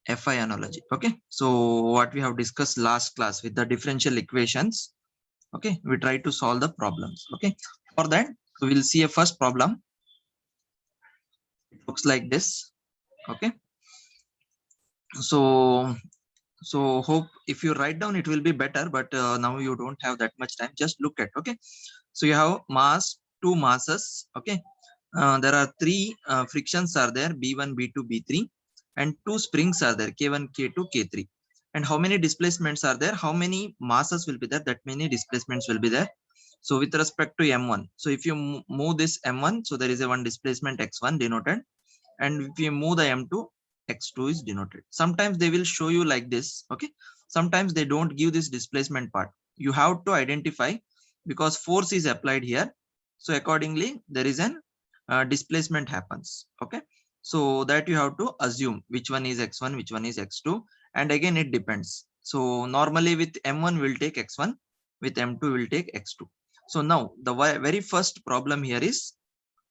FI analogy. Okay, so what we have discussed last class with the differential equations. Okay, we try to solve the problems. Okay, for that we will see a first problem. It looks like this. Okay, so hope if you write down it will be better, but now you don't have that much time. Just look at. Okay, so you have mass, two masses. Okay, there are three frictions are there, B1, B2, B3, and two springs are there, K1, K2, K3. And how many displacements are there? How many masses will be there? That many displacements will be there. So with respect to M1, so if you move this M1, so there is a one displacement X1 denoted, and if you move the M2, X2 is denoted. Sometimes they will show you like this. Okay, sometimes they don't give this displacement part. You have to identify because force is applied here, so accordingly there is an displacement happens. Okay, so that you have to assume which one is X1, which one is X2, and again it depends. So normally with M1 will take X1, with M2 will take X2. So now the very first problem here is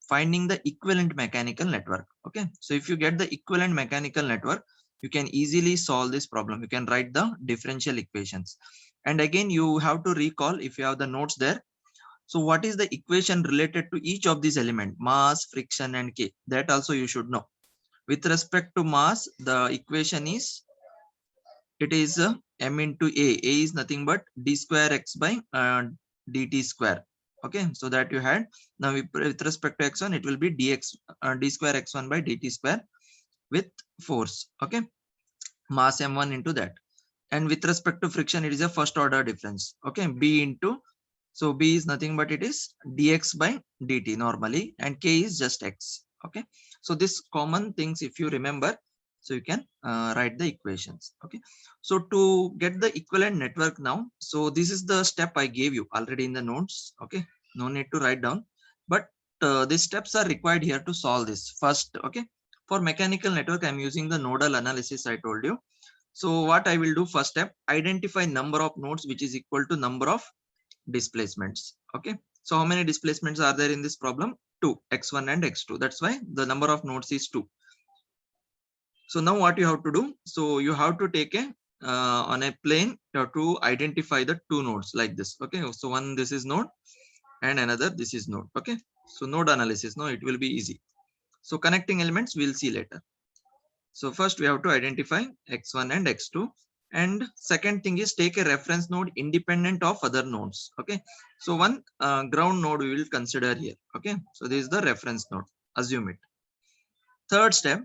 finding the equivalent mechanical network. Okay, so if you get the equivalent mechanical network, you can easily solve this problem. You can write the differential equations, and again you have to recall if you have the notes there. So what is the equation related to each of these element, mass, friction, and K? That also you should know. With respect to mass, the equation is, it is m into a. A is nothing but d square x by dt square. Okay, so that you had. Now with respect to x1, it will be dx d square x1 by dt square with force. Okay, mass m1 into that. And with respect to friction, it is a first order difference. Okay, b into, so b is nothing but it is dx by dt normally, and k is just x. Okay, so this common things if you remember, so you can write the equations. Okay, so to get the equivalent network now, so this is the step I gave you already in the notes. Okay, no need to write down, but these steps are required here to solve this first. Okay, for mechanical network I'm using the nodal analysis I told you. So what I will do, first step, identify number of nodes which is equal to number of displacements. Okay, so how many displacements are there in this problem? 2, x1 and x2. That's why the number of nodes is 2. So now what you have to do, so you have to take a on a plane, you have to identify the two nodes like this. Okay, so one, this is node, and another this is node. Okay, so node analysis, now it will be easy. So connecting elements we'll see later. So first we have to identify x1 and x2, and second thing is take a reference node independent of other nodes. Okay, so one ground node we will consider here. Okay, so this is the reference node, assume it. Third step,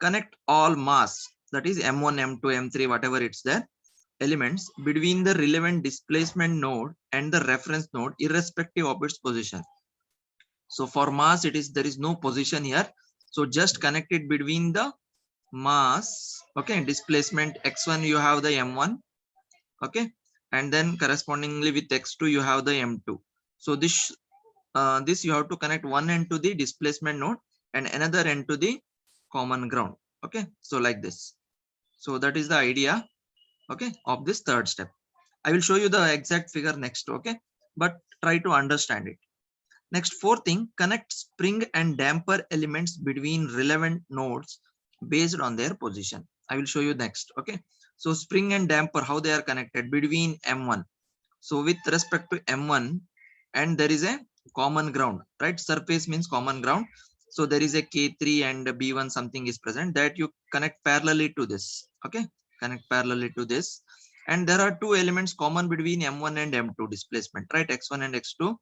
connect all mass, that is m1, m2, m3, whatever it's there, elements between the relevant displacement node and the reference node irrespective of its position. So for mass, it is, there is no position here, so just connect it between the mass. Okay, displacement x1 you have the m1. Okay, and then correspondingly with x2 you have the m2. So this this you have to connect one end to the displacement node and another end to the common ground. Okay, so like this. So that is the idea, okay, of this third step. I will show you the exact figure next. Okay, but try to understand it. Next, fourth thing, connect spring and damper elements between relevant nodes based on their position. I will show you next. Okay, so spring and damper, how they are connected between m1. So with respect to m1, and there is a common ground, right? Surface means common ground. So there is a k3 and b1 something is present, that you connect parallelly to this. Okay, connect parallelly to this. And there are two elements common between m1 and m2 displacement, right? x1 and x2.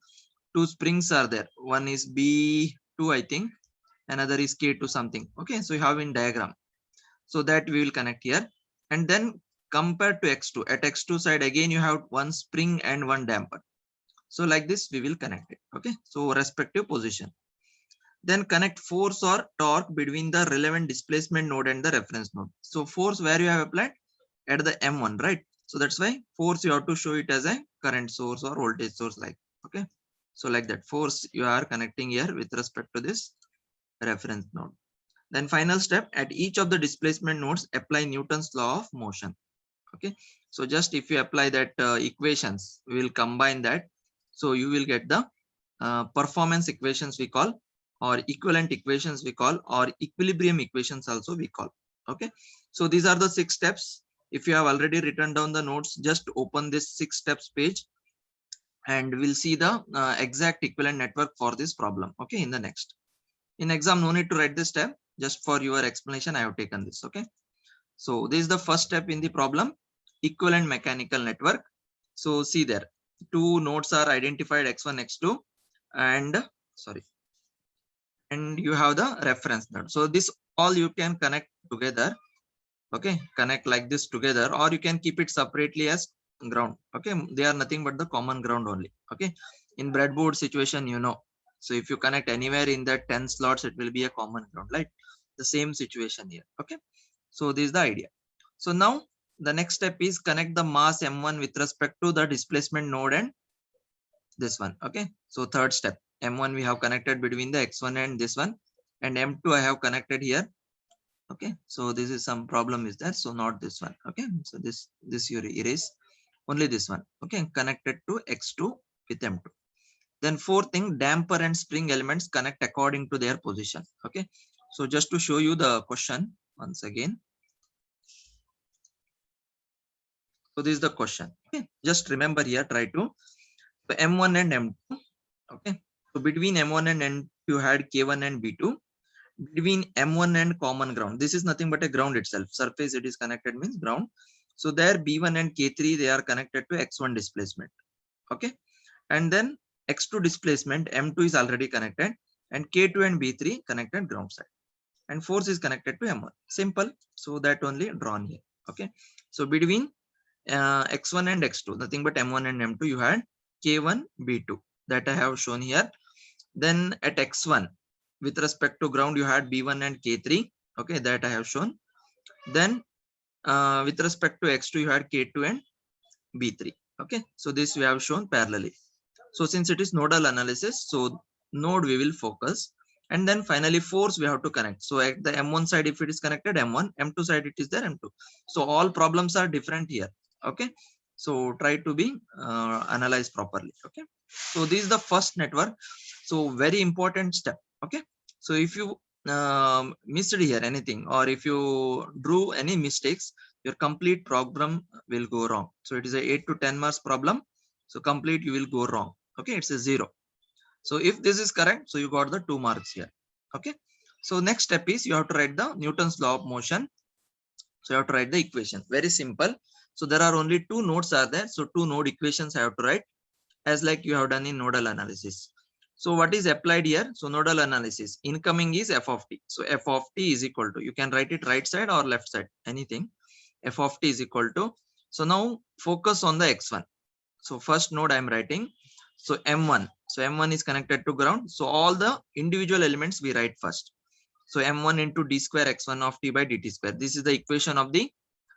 Two springs are there. One is b2, I think. Another is k2 something. Okay, so you have in diagram. So that we will connect here. And then compared to x2, at x2 side again you have one spring and one damper. So like this we will connect it. Okay, so respective position. Then connect force or torque between the relevant displacement node and the reference node. So force where you have applied? At the m1, right? So that's why force you have to show it as a current source or voltage source, like. Okay, so like that, force you are connecting here with respect to this reference node. Then final step, at each of the displacement nodes apply Newton's law of motion. Okay, so just if you apply that equations, we will combine that, so you will get the performance equations we call, or equivalent equations we call, or equilibrium equations also we call. Okay, so these are the 6 steps. If you have already written down the notes, just open this 6 steps page and we'll see the exact equivalent network for this problem. Okay, in the next. In exam, no need to write this step. Just for your explanation, I have taken this. Okay, so this is the first step in the problem, equivalent mechanical network. So see there, two nodes are identified, x1, x2, and sorry, and you have the reference node. So this all you can connect together. Okay, connect like this together, or you can keep it separately as ground. Okay, they are nothing but the common ground only. Okay, in breadboard situation, you know, so if you connect anywhere in the 10 slots, it will be a common ground, right? The same situation here. Okay, so this is the idea. So now the next step is connect the mass m1 with respect to the displacement node and this one. Okay, so third step, m1 we have connected between the x1 and this one, and m2 I have connected here. Okay, so this is some problem is there, so not this one. Okay, so this you erase, only this one. Okay, connected to x2 with m2. Then fourth thing, damper and spring elements connect according to their position. Okay, so just to show you the question once again. So this is the question. Okay, just remember here, try to, so m1 and m2. Okay, so between m1 and m2 you had k1 and b2. Between m1 and common ground, this is nothing but a ground itself, surface it is connected means ground. So there b1 and k3 they are connected to x1 displacement. Okay, and then x2 displacement m2 is already connected, and k2 and b3 connected ground side, and force is connected to m1. Simple, so that only drawn here. Okay, so between x1 and x2, nothing but m1 and m2, you had k1 b2 that I have shown here. Then at x1 with respect to ground you had b1 and k3. Okay, that I have shown. Then with respect to x2 you had k2 and b3. Okay, so this we have shown parallelly. So since it is nodal analysis, so node we will focus, and then finally force we have to connect. So at the m1 side if it is connected m1, m2 side it is there m2. So all problems are different here. Okay, so try to be analyzed properly. Okay, so this is the first network, so very important step. Okay, so if you missed here anything, or if you drew any mistakes, your complete program will go wrong. So it is a 8 to 10 marks problem, so complete you will go wrong. Okay, it's a 0. So if this is correct, so you got the 2 marks here. Okay, so next step is you have to write the Newton's law of motion. So you have to write the equation, very simple. So there are only 2 nodes are there, so 2 node equations I have to write, as like you have done in nodal analysis. So what is applied here? So nodal analysis, incoming is f of t. So f of t is equal to, you can write it right side or left side, anything. F of t is equal to, so now focus on the x1. So first node I am writing, so m1. So m1 is connected to ground. So all the individual elements we write first. So m1 into d square x1 of t by dt square. This is the equation of the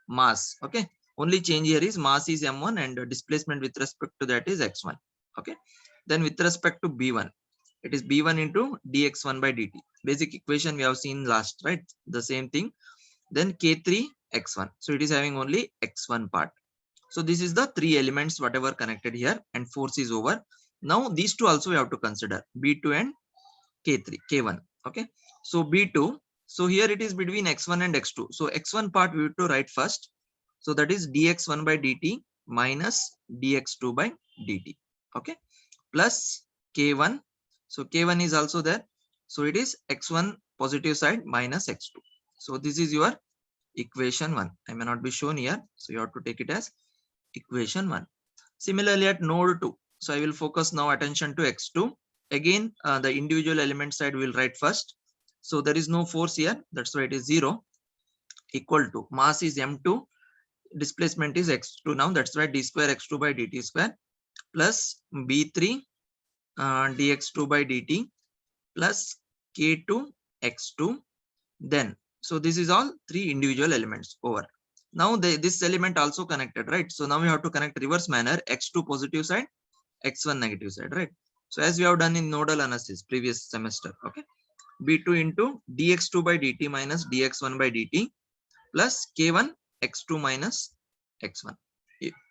mass. Okay, only change here is mass is m1 and displacement with respect to that is x1. Okay, then with respect to b1, it is b1 into dx1 by dt. Basic equation we have seen last, right? The same thing. Then k3 x1. So it is having only x1 part. So this is the 3 elements whatever connected here, and force is over. Now these two also we have to consider, b2 and k3 k1. Okay, so b2, so here it is between x1 and x2. So x1 part we have to write first. So that is dx1 by dt minus dx2 by dt. Okay, plus k1. So k1 is also there. So it is x1 positive side minus x2. So this is your equation 1. I may not be shown here, so you have to take it as equation 1. Similarly at node 2, so I will focus now attention to x2. Again the individual element side will write first. So there is no force here, that's why it is 0, equal to mass is m2, displacement is x2. Now that's why d square x2 by dt square plus b3 dx2 by dt plus k2 x2. Then so this is all 3 individual elements over. Now this element also connected, right? So now we have to connect reverse manner, x2 positive side, x1 negative side, right? So as we have done in nodal analysis previous semester. Okay, b2 into dx2 by dt minus dx1 by dt plus k1 x2 minus x1.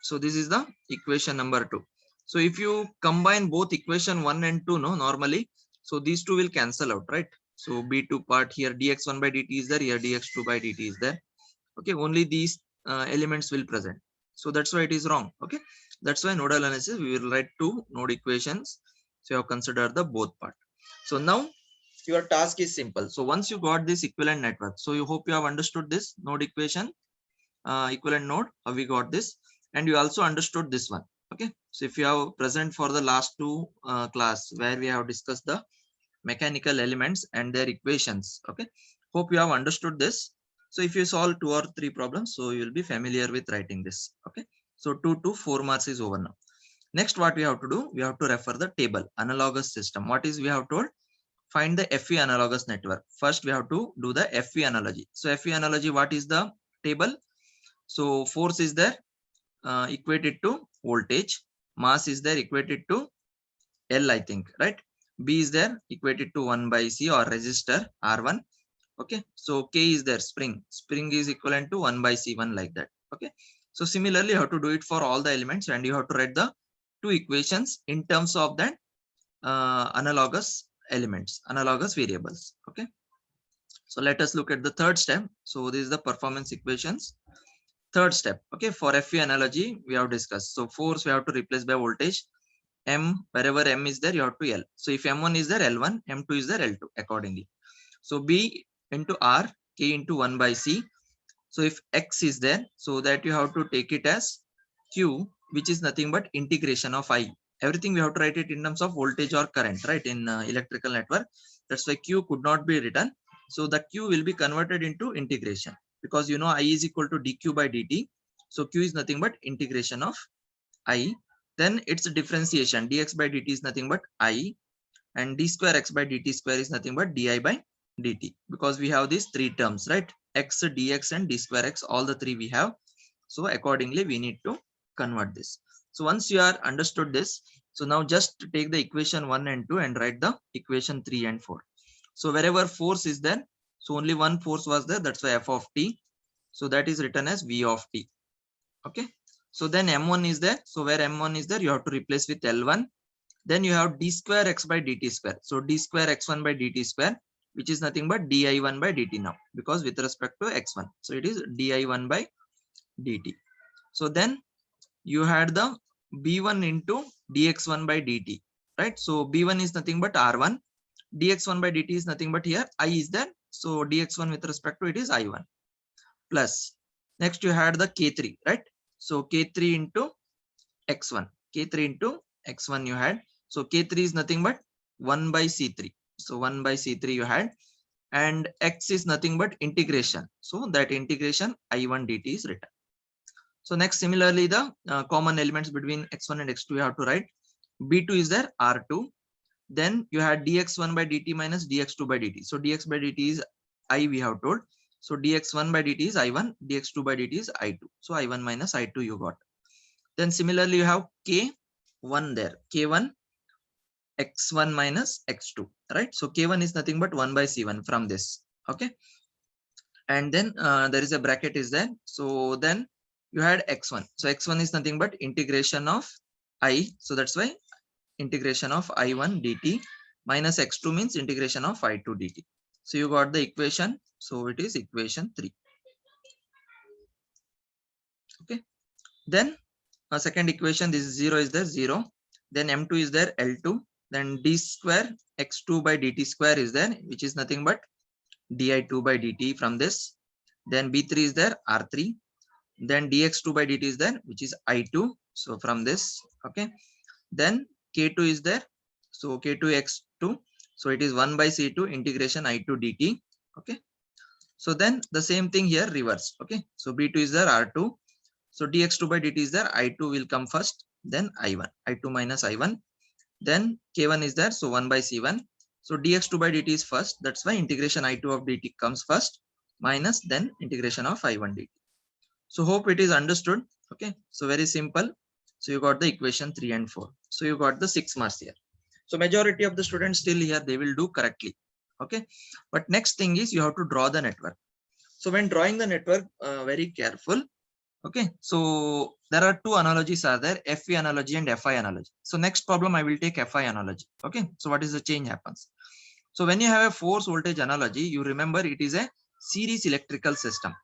So this is the equation number 2. So if you combine both equation 1 and 2, no, normally, so these two will cancel out, right? So B2 part here dx1 by dt is there, here dx2 by dt is there. Okay, only these elements will present. So that's why it is wrong. Okay, that's why nodal analysis we will write two node equations. So you have considered the both part. So now your task is simple. So once you got this equivalent network, so you hope you have understood this node equation, equivalent node, how we got this, and you also understood this one. Okay, so if you have present for the last two class where we have discussed the mechanical elements and their equations. Okay, hope you have understood this. So if you solve 2 or 3 problems, so you will be familiar with writing this. Okay, so 2 to 4 marks is over now. Next, what we have to do, we have to refer the table analogous system. What is we have told? Find the FE analogous network. First we have to do the FE analogy. So FE analogy, what is the table? So force is there equated to voltage, mass is there equated to L, I think, right? B is there equated to 1 by C or resistor R1. Okay, so K is there, spring is equivalent to 1 by C1, like that. Okay, so similarly you have to do it for all the elements, and you have to write the two equations in terms of that analogous elements, analogous variables. Okay, so let us look at the third step. So this is the performance equations. Third step. Okay, for FE analogy we have discussed. So force we have to replace by voltage. M, wherever M is there, you have to L. So if M1 is there, L1, M2 is there, L2, accordingly. So B into R, K into 1 by C. So if X is there, so that you have to take it as Q, which is nothing but integration of I. Everything we have to write it in terms of voltage or current, right? In electrical network. That's why Q could not be written. So the Q will be converted into integration, because you know I is equal to dq by dt. So Q is nothing but integration of I. Then its differentiation, dx by dt is nothing but I, and d square x by dt square is nothing but di by dt, because we have these three terms, right? X, dx and d square x, all the three we have. So accordingly we need to convert this. So once you are understood this, so now just take the equation 1 and 2 and write the equation 3 and 4. So wherever force is there, so only one force was there, that's why f of t. So that is written as v of t. Okay, so then m1 is there, so where m1 is there, you have to replace with l1. Then you have d square x by dt square. So d square x1 by dt square, which is nothing but di1 by dt now, because with respect to x1, so it is di1 by dt. So then you had the b1 into dx1 by dt, right? So b1 is nothing but r1, dx1 by dt is nothing but here I is there, so dx1 with respect to it is I1, plus next you had the k3, right? So k3 into x1, k3 into x1 you had. So k3 is nothing but 1 by c3, so 1 by c3 you had, and x is nothing but integration, so that integration I1 dt is written. So next, similarly the common elements between x1 and x2 you have to write. B2 is there, R2. Then you had dx1 by dt minus dx2 by dt. So dx by dt is I, we have told. So dx1 by dt is I1, dx2 by dt is I2. So I1 minus I2 you got. Then similarly you have k1 there, k1 x1 minus x2, right? So k1 is nothing but 1 by c1 from this. Okay, and then there is a bracket is there. So then you had x1. So x1 is nothing but integration of I. So that's why integration of I1 dt minus x2 means integration of I2 dt. So you got the equation. So it is equation 3. Okay. Then second equation, this is 0 is there, 0. Then m2 is there, L2. Then d square x2 by dt square is there, which is nothing but di2 by dt from this. Then b3 is there, r3. Then dx2 by dt is there, which is I2. So from this, okay. Then k2 is there, so k2 x2, so it is 1 by c2 integration I2 dt. Okay, so then the same thing here reverse. Okay, so b2 is there, r2, so dx2 by dt is there, I2 will come first, then I1, I2 minus I1. Then k1 is there, so 1 by c1, so dx2 by dt is first, that's why integration I2 of dt comes first, minus then integration of I1 dt. So hope it is understood. Okay, so very simple. So you got the equation 3 and 4. So you got the 6 marks here. So majority of the students still here, they will do correctly. Okay, but next thing is you have to draw the network. So when drawing the network, very careful. Okay, so there are two analogies are there, FE analogy and FI analogy. So next problem I will take FI analogy. Okay, so what is the change happens? So when you have a force voltage analogy, you remember it is a series electrical system.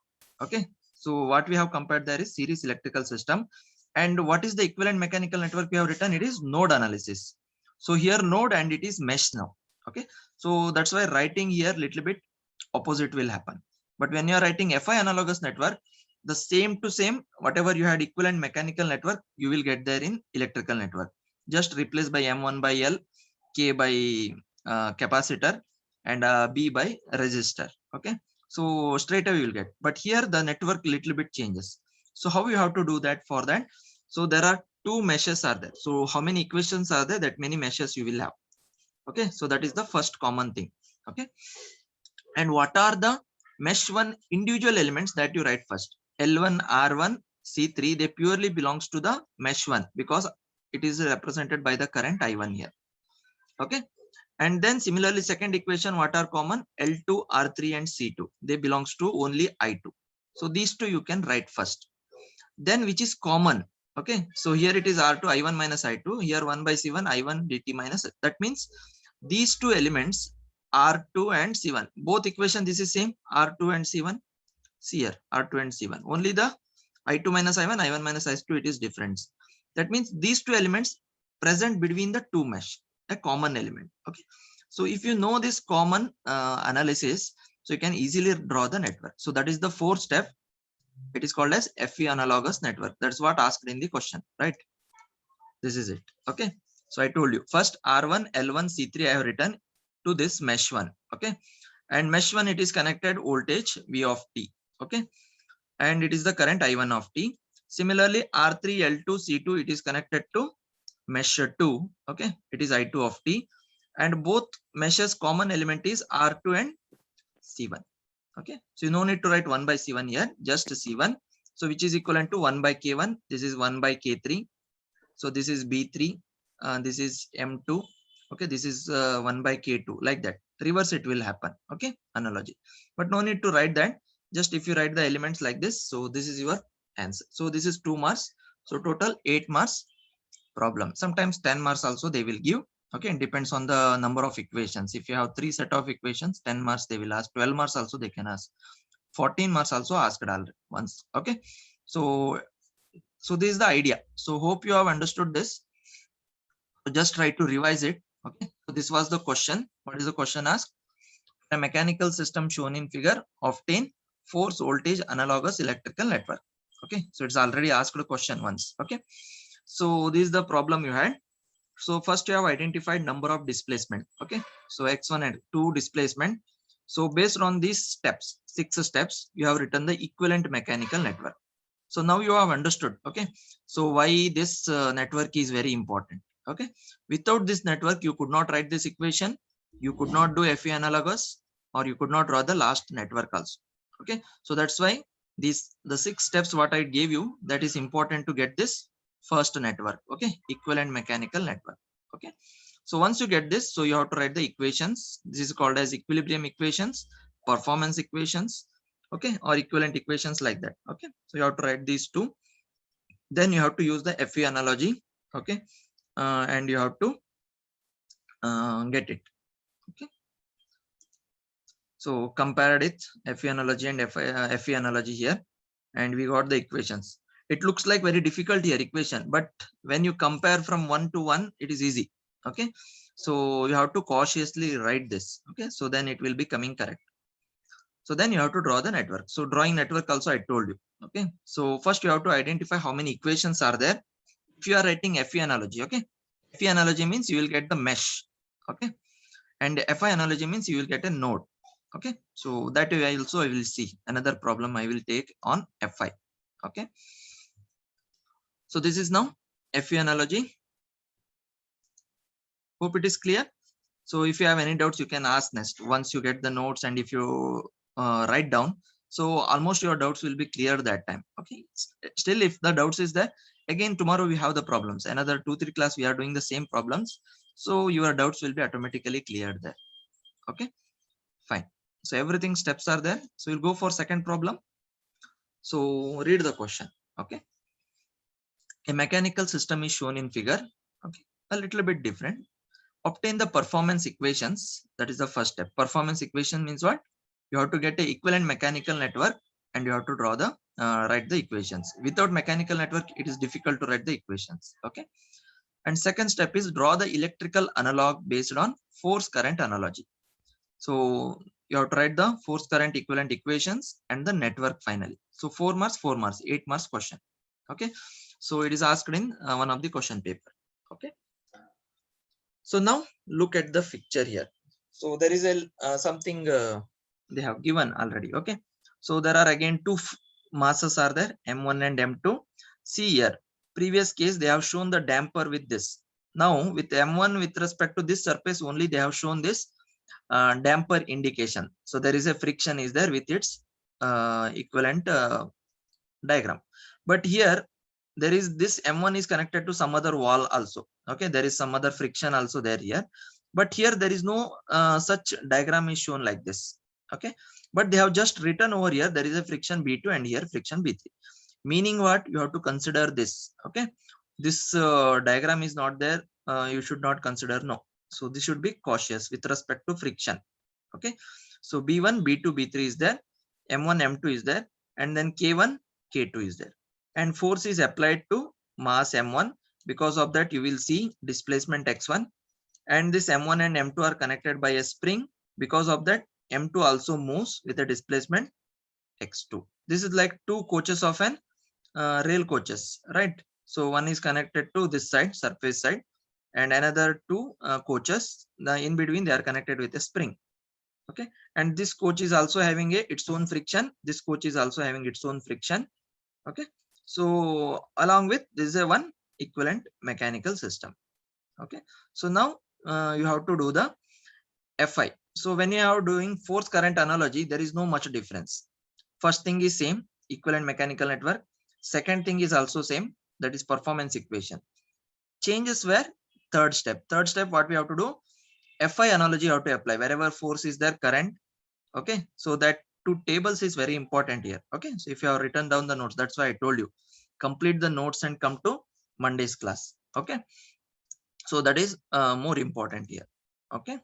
Okay. So what we have compared there is series electrical system. And what is the equivalent mechanical network we have written? It is node analysis. So here node and it is mesh now. Okay. So that's why writing here little bit opposite will happen. But when you are writing FI analogous network, the same to same, whatever you had equivalent mechanical network, you will get there in electrical network. Just replace by M1 by L, K by capacitor, and B by resistor. Okay. So straight away you will get. But here the network little bit changes. So how you have to do that for that? So there are two meshes are there. So how many equations are there? That many meshes you will have. Okay. So that is the first common thing. Okay. And what are the mesh one individual elements that you write first? L1, R1, C3, they purely belongs to the mesh one because it is represented by the current I1 here. Okay. And then similarly, second equation, what are common? L2, R3 and C2. They belongs to only I2. So these two you can write first. Then which is common? Okay. So here it is R2, I1 minus I2. Here 1 by C1, I1 dt minus. That means these two elements R2 and C1. Both equation this is same. R2 and C1. See here R2 and C1. Only the I2 minus I1, I1 minus I2 it is different. That means these two elements present between the two mesh, a common element. Okay. So if you know this common analysis, so you can easily draw the network. So that is the fourth step. It is called as FE analogous network. That's what asked in the question, right? This is it. Okay. So I told you first R1, L1, C3 I have written to this mesh one. Okay. And mesh one, it is connected voltage V of T. Okay. And it is the current I1 of T. Similarly, R3, L2, C2, it is connected to mesh 2. Okay. It is I2 of T. And both meshes common element is R2 and C1. Okay. So you no need to write 1 by C1 here, just C1. So which is equivalent to 1 by K1. This is 1 by K3. So this is B3. This is M2. Okay. This is 1 by K2 like that. Reverse it will happen. Okay. Analogy. But no need to write that. Just if you write the elements like this. So this is your answer. So this is 2 marks. So total 8 marks problem. Sometimes 10 marks also they will give. Okay. It depends on the number of equations. If you have 3 set of equations, 10 marks they will ask. 12 marks also they can ask. 14 marks also asked once. Okay. So this is the idea. So hope you have understood this. So just try to revise it. Okay. So this was the question. What is the question asked? A mechanical system shown in figure obtain force voltage analogous electrical network. Okay. So it's already asked a question once. Okay. So this is the problem you had. So first you have identified number of displacement. Okay. So x1 and 2 displacement. So based on these steps, 6 steps, you have written the equivalent mechanical network. So now you have understood. Okay. So why this network is very important. Okay. Without this network, you could not write this equation. You could not do FE analogous, or you could not draw the last network also. Okay. So that's why the 6 steps what I gave you, that is important to get this first network. Okay. Equivalent mechanical network. Okay. So once you get this, so you have to write the equations. This is called as equilibrium equations, performance equations, okay, or equivalent equations like that. Okay. So you have to write these two. Then you have to use the FE analogy. Okay. And you have to get it. Okay. So compared it, FE analogy and FE analogy here, and we got the equations. It looks like very difficult here equation, but when you compare from 1 to 1, it is easy. Okay. So you have to cautiously write this. Okay. So then it will be coming correct. So then you have to draw the network. So drawing network also I told you. Okay. So first you have to identify how many equations are there. If you are writing FE analogy, okay. FE analogy means you will get the mesh. Okay. And FI analogy means you will get a node. Okay. So that way also I will see another problem I will take on FI. Okay. So this is now FE analogy. Hope it is clear. So if you have any doubts, you can ask next once you get the notes, and if you write down, so almost your doubts will be clear that time. Okay. Still, if the doubts is there, again tomorrow we have the problems. Another 2-3 class we are doing the same problems. So your doubts will be automatically cleared there. Okay. Fine. So everything steps are there. So we'll go for second problem. So read the question. Okay. A mechanical system is shown in figure. Okay. A little bit different. obtain the performance equations. That is the first step. Performance equation means what? You have to get a equivalent mechanical network and you have to draw the write the equations. Without mechanical network, it is difficult to write the equations. Okay. And second step is draw the electrical analog based on force current analogy. So you have to write the force current equivalent equations and the network finally. So 4 marks, 8 marks question. Okay. So it is asked in one of the question paper. Okay. So now look at the picture here. So there is a something they have given already. Okay. So there are again two masses are there, M1 and M2. See here, previous case they have shown the damper with this. Now with M1 with respect to this surface only they have shown this damper indication. So there is a friction is there with its equivalent diagram. But here there is this M1 is connected to some other wall also. Okay, there is some other friction also there here. But here there is no such diagram is shown like this. Okay, but they have just written over here there is a friction B2 and here friction B3. Meaning what? You have to consider this. Okay, this diagram is not there. You should not consider, no. So this should be cautious with respect to friction. Okay, so B1, B2, B3 is there, M1, M2 is there, and then K1, K2 is there. And force is applied to mass M1. Because of that, you will see displacement X1. And this M1 and M2 are connected by a spring. Because of that, M2 also moves with a displacement X2. This is like two coaches of an rail coaches, right? So one is connected to this side, surface side, and another two coaches. In between, they are connected with a spring. Okay, and this coach is also having its own friction. This coach is also having its own friction. Okay, so along with this is a one equivalent mechanical system. Okay, so now you have to do the FI. So when you are doing force current analogy, there is no much difference. First thing is same, equivalent mechanical network. Second thing is also same, that is performance equation. Changes were third step. Third step, what we have to do? FI analogy you have to apply wherever force is there, current. Okay, so that two tables is very important here. Okay, so if you have written down the notes, that's why I told you complete the notes and come to Monday's class. Okay, so that is more important here. Okay.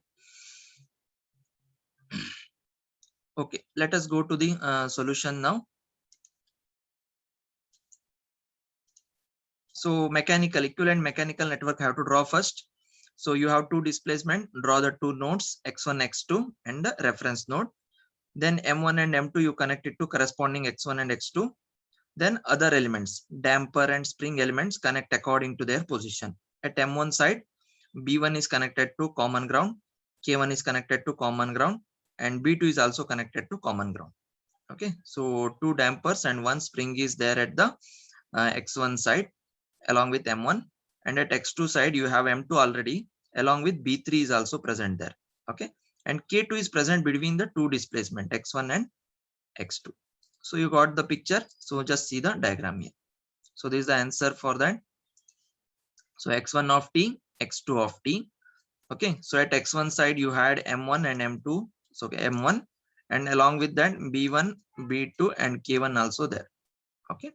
Okay, let us go to the solution now. So mechanical equivalent mechanical network have to draw first. So you have two displacement, draw the two nodes x1, x2 and the reference node. Then M1 and M2 you connect it to corresponding x1 and x2. Then other elements, damper and spring elements connect according to their position. At M1 side, B1 is connected to common ground, K1 is connected to common ground, and B2 is also connected to common ground. Okay, so two dampers and one spring is there at the x1 side along with M1, and at x2 side you have M2 already along with B3 is also present there. Okay, and K2 is present between the two displacement x1 and x2. So you got the picture. So just see the diagram here. So this is the answer for that. So x1 of t, x2 of t. Okay, so at x1 side you had M1 and M2. So M1, and along with that B1, B2 and K1 also there. Okay,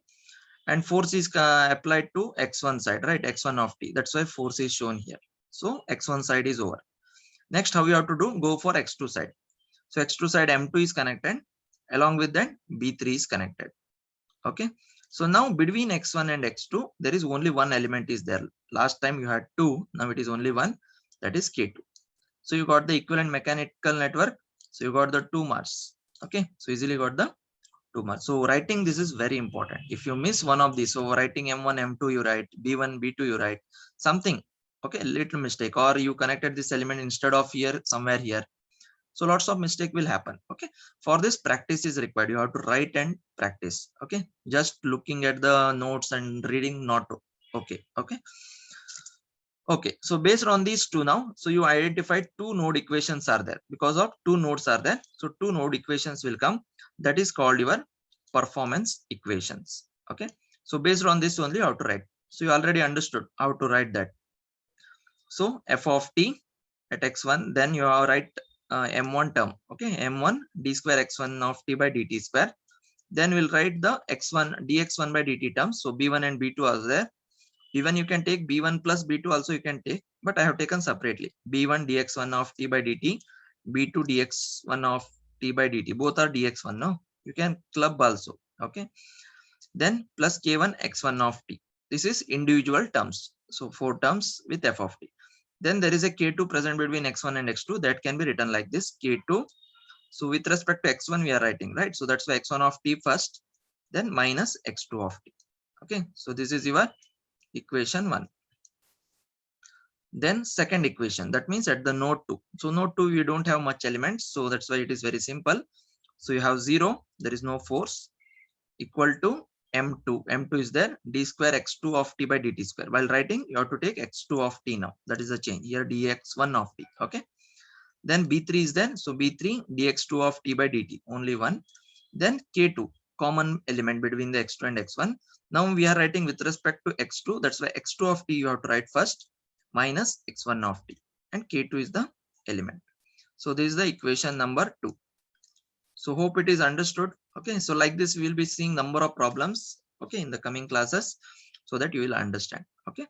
and force is applied to x1 side, right? X1 of t, that's why force is shown here. So x1 side is over. Next, how you have to do? Go for x2 side. So x2 side M2 is connected, along with that B3 is connected. Okay, so now between x1 and x2 there is only one element is there. Last time you had two, now it is only one, that is K2. So you got the equivalent mechanical network. So you got the 2 marks. Okay, so easily got the 2 marks. So writing this is very important. If you miss one of these, so writing M1, M2 you write, B1, B2 you write something. Okay, little mistake, or you connected this element instead of here, somewhere here. So lots of mistake will happen. Okay, for this practice is required. You have to write and practice. Okay, just looking at the notes and reading not okay. Okay, so based on these two now, so you identified two node equations are there. Because of two nodes are there, so two node equations will come. That is called your performance equations. Okay, so based on this only you have to write. So you already understood how to write that. So f of t at x1, then you have write m1 term. Okay, m1 d square x1 of t by dt square. Then we'll write the x1 dx1 by dt terms. So b1 and b2 are there. Even you can take b1 plus b2 also you can take. but I have taken separately. B1 dx1 of t by dt, B2 dx1 of t by dt. Both are dx1. No, you can club also. Okay. Then plus k1 x1 of t. This is individual terms. So 4 terms with f of t. Then there is a k2 present between x1 and x2 that can be written like this k2. So with respect to x1 we are writing, right? So that's why x1 of t first, then minus x2 of t. Okay. So this is your equation 1. Then second equation, that means at the node 2. So node 2 you don't have much elements, so that's why it is very simple. So you have 0, there is no force, equal to m2. M2 is there, d square x2 of t by dt square. While writing, you have to take x2 of t now. That is the change. Here dx1 of t. Okay. Then b3 is there. So b3 dx2 of t by dt, only one. Then k2, common element between the x2 and x1. Now we are writing with respect to x2. That's why x2 of t you have to write first, minus x1 of t. And k2 is the element. So this is the equation number 2. So hope it is understood. Okay, so like this we will be seeing number of problems, okay, in the coming classes, so that you will understand. Okay,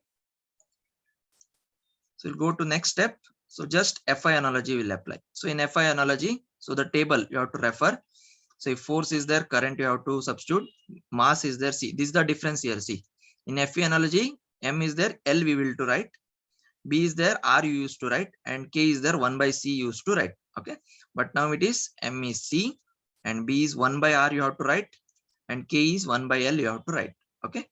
so we'll go to next step. So just FI analogy will apply. So in FI analogy, so the table you have to refer. So if force is there, current you have to substitute, mass is there, C. This is the difference here. See, in FE analogy, M is there, L we will to write, B is there, R you used to write, and K is there, 1 by C used to write. Okay, but now it is M is C and B is 1 by R you have to write, and K is 1 by L you have to write. Okay,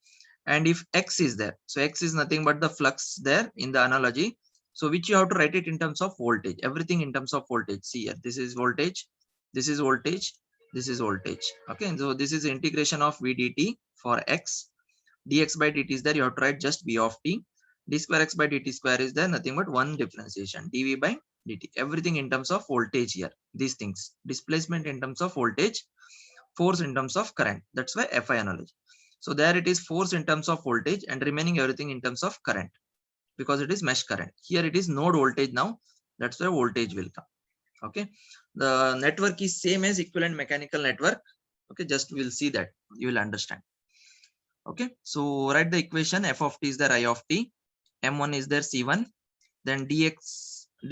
and if X is there, so X is nothing but the flux there in the analogy. So which you have to write it in terms of voltage, everything in terms of voltage. See here, this is voltage, this is voltage, this is voltage. Okay, so this is integration of V dt for X. Dx by dt is there, you have to write just V of t. D square x by dt square is there, nothing but one differentiation, dv by dt. Everything in terms of voltage here. These things, displacement in terms of voltage, force in terms of current. That's why FI analogy. So there it is force in terms of voltage and remaining everything in terms of current, because it is mesh current. Here it is node voltage now. That's why voltage will come. Okay. The network is same as equivalent mechanical network. Okay. Just we'll see that you will understand. Okay. So write the equation. F of t is there, I of t. M1 is there, C1. Then d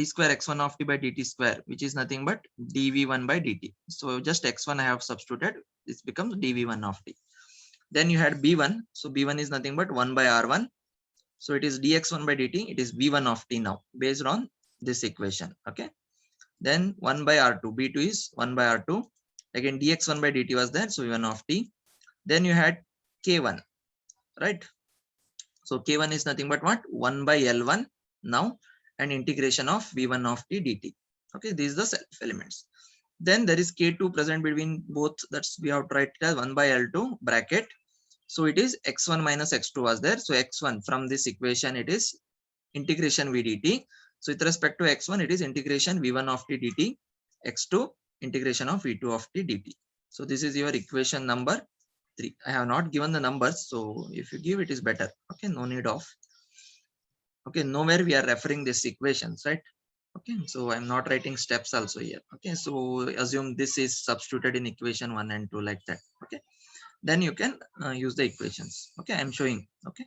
square x1 of t by dt square, which is nothing but dv1 by dt. So just x1 I have substituted. This becomes dv1 of t. Then you had b1. So b1 is nothing but 1 by r1. So it is dx1 by dt. It is v1 of t now based on this equation. Okay. Then 1 by r2. b2 is 1 by r2. Again dx1 by dt was there. So v1 of t. Then you had k1, right? So k1 is nothing but what? 1 by l1 now, and integration of v1 of t dt. Okay, these are the self elements. Then there is k2 present between both. That's we have to write it as 1 by l2 bracket. So it is x1 minus x2 was there. So x1 from this equation it is integration v dt. So with respect to x1 it is integration v1 of t dt, x2 integration of v2 of t dt. So this is your equation number 3. I have not given the numbers, so if you give it is better. Okay, no need of. Okay, nowhere we are referring these equations, right? Okay, so I'm not writing steps also here. Okay, so assume this is substituted in equation 1 and 2 like that. Okay, then you can use the equations. Okay, I'm showing. Okay,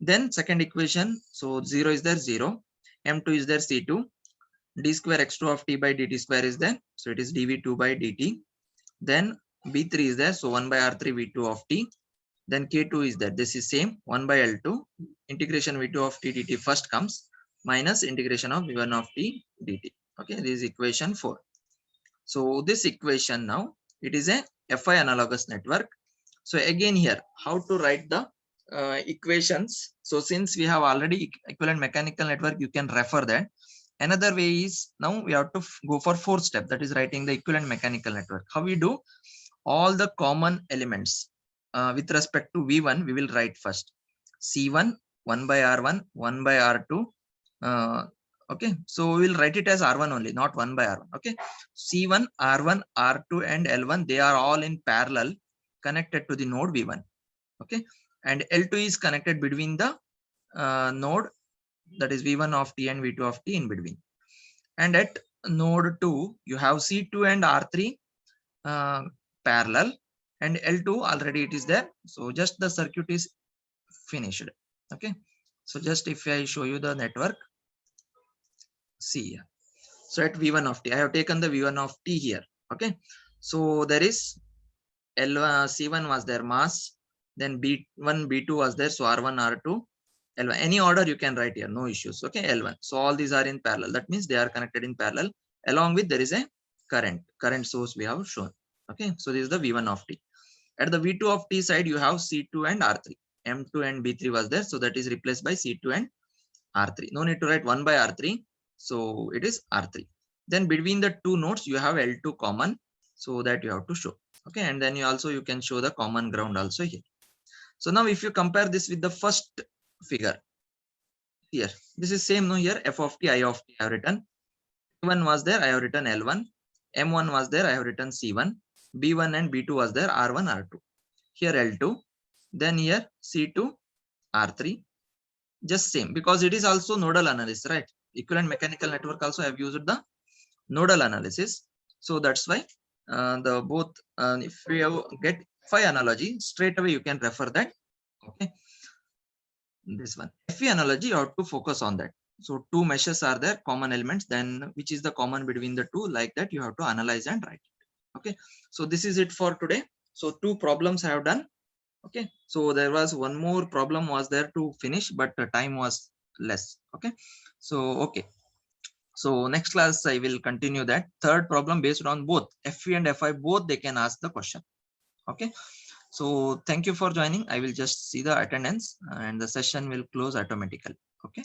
then second equation. So 0 is there, 0. M2 is there, C2. D square x2 of t by dt square is there. So it is dv2 by dt. Then b3 is there. So 1 by r3 v2 of t. Then k2 is there. This is same, 1 by l2. Integration v2 of t dt first comes, minus integration of v1 of t dt. Okay, this is equation 4. So this equation now, it is a FI analogous network. So again here, how to write the equations. So since we have already equivalent mechanical network, you can refer that. Another way is, now we have to go for fourth step, that is writing the equivalent mechanical network. How we do? All the common elements with respect to V1, we will write first. C1, 1 by R1, 1 by R2. Okay, so we will write it as R1 only, not 1 by R1. Okay, C1, R1, R2, and L1, they are all in parallel connected to the node V1. Okay, and L2 is connected between the node, that is V1 of t and V2 of t in between. And at node 2, you have C2 and R3 parallel, and L2 already it is there. So just the circuit is finished. Okay, so just if I show you the network, see here. So at V1 of t, I have taken the V1 of t here. Okay. So there is L1, C1 was there mass, then B1, B2 was there. So R1, R2, L1. Any order you can write here, no issues. Okay, L1. So all these are in parallel. That means they are connected in parallel. Along with there is a current source we have shown. Okay, so this is the V1 of t. At the V2 of t side, you have C2 and R3. M2 and B3 was there. So that is replaced by C2 and R3. No need to write 1 by R3. So it is R3. Then between the two nodes, you have L2 common. So that you have to show. Okay, and then you can show the common ground also here. So now if you compare this with the first figure here, this is same. No, here f of t, I of t I have written. P1 was there, I have written L1. M1 was there, I have written C1. B1 and B2 was there, R1, R2. Here L2. Then here C2, R3. Just same, because it is also nodal analysis, right? Equivalent mechanical network also have used the nodal analysis. So that's why the both, if we get phi analogy, straight away you can refer that. Okay, this one Fe analogy, you have to focus on that. So two meshes are there, common elements, then which is the common between the two, like that you have to analyze and write it. Okay, so this is it for today. So two problems I have done. Okay, so there was one more problem was there to finish, but the time was less. Okay, so okay, so next class I will continue that third problem based on both Fe and Fi, both they can ask the question. Okay, so thank you for joining. I will just see the attendance and the session will close automatically. Okay.